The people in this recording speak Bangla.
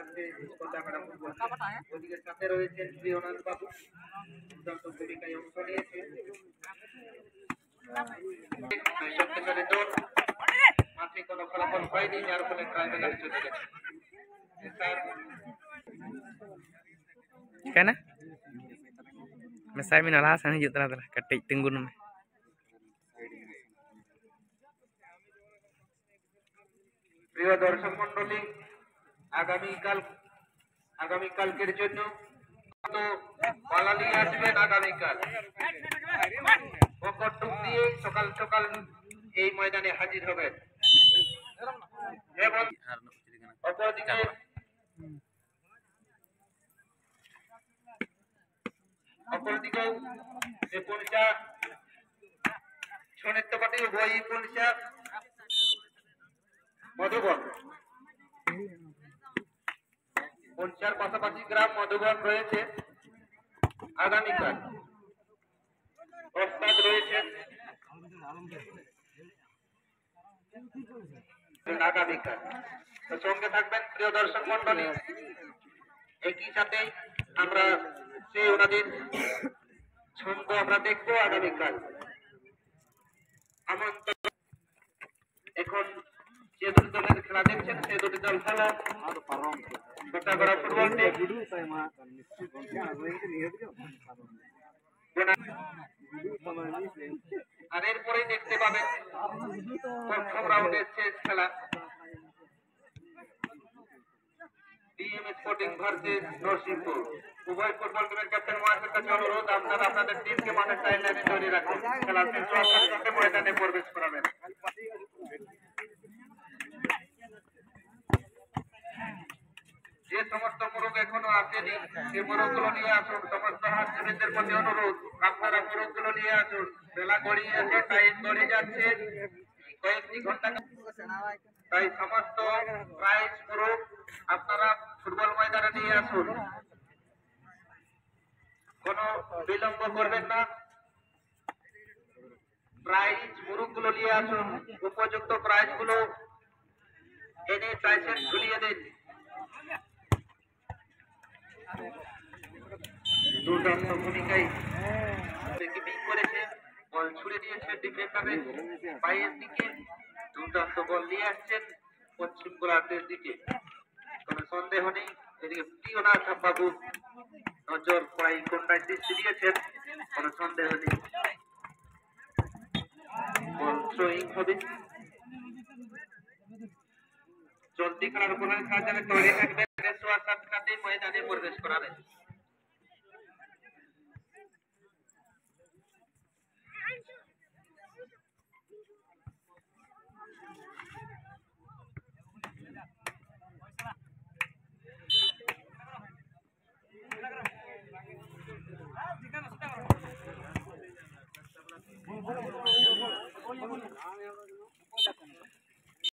আজকে কোটাকাটা ফুটবল ওদিকে সাথে রয়েছেন প্রিয়নাথ বাবু, দুর্দান্ত ভূমিকায় অংশ নিয়েছেন। শক্তিশালী দল, মাঠে কোনো ফলাফল হয়নি, যার ফলে ট্রাইব্যুনালে চলে গেছে। Kana? Saya minal hasan hijau telah ketik tunggu nama. প্রিয় দর্শক মন্ডলী, আগামীকালকের জন্য পালালি আসবেন। আগামীকাল বকরটুক দিয়ে সকাল সকাল এই ময়দানে হাজির হবেন এবং অপরদিকে যে পরিচা সনিত্যপাটি উভয় পরিচা মধুবন পঞ্চার পাশাপাশি গ্রাম মধুবন রয়েছে। আগামীকাল প্রস্তাব রয়েছেন আগামীকাল, তো সঙ্গে থাকবেন প্রিয় দর্শক মন্ডলী। একই সাথে আমরা সেই ওনাদের ছন্দ আমরা দেখবো আগামীকাল। এখন যে দুটি দলের খেলা দেখছেন সেই দুটি দল হলো কোটাগড়া ফুটবল টিম আর এরপরেই দেখতে পাবেন প্রথম রাউন্ডের শেষ খেলা ডিএম স্পোর্টিং ভার্সেস নরসিংপুর। উভয় ফুটবল টিমের ক্যাপ্টেন মহাশয়ের কাছে অনুরোধ, আপনারা আপনাদের টিমকে মাঠের সাইডলাইনে তৈরি রাখুন। খেলার শেষ হওয়ার সাথে ময়দানে প্রবেশ করাবেন। যে সমস্ত মোরগ এখনো আসেনি সেই মোরগগুলো নিয়ে আসুন। সমস্ত হাঁসজমিদের প্রতি অনুরোধ, আপনারা মোরগগুলো নিয়ে আসুন। বেলা গড়িয়ে আছে, টাইম গড়ে যাচ্ছে কয়েকটি ঘন্টা, তাই সমস্ত প্রাইজ মোরগ আপনারা ফুটবল ময়দানে নিয়ে আসুন। কোনো বিলম্ব করবেন না, প্রাইজ মোরগগুলো নিয়ে আসুন। উপযুক্ত প্রাইজগুলো এনে লাইসেন্স ঝুলিয়ে দিন। দুর্দান্ত ভূমিকায় কিপিং করেছে, বল ছুড়ে দিয়েছে ডিফেন্ডারের পায়ের দিকে, দুর্দান্ত বল নিয়ে আসছেন পশ্চিম গোলার্ধের দিকে। কোনো সন্দেহ নেই, এদিকে প্রিয়নাথ বাবু নজর প্রায় কোনটায় দৃষ্টি দিয়েছেন, কোনো সন্দেহ নেই। বল থ্রোয়িং হবে। চলতি খেলার উপর খেলা তৈরি থাকবেন, সাতটাতে ময়দানে প্রবেশ করাবেন।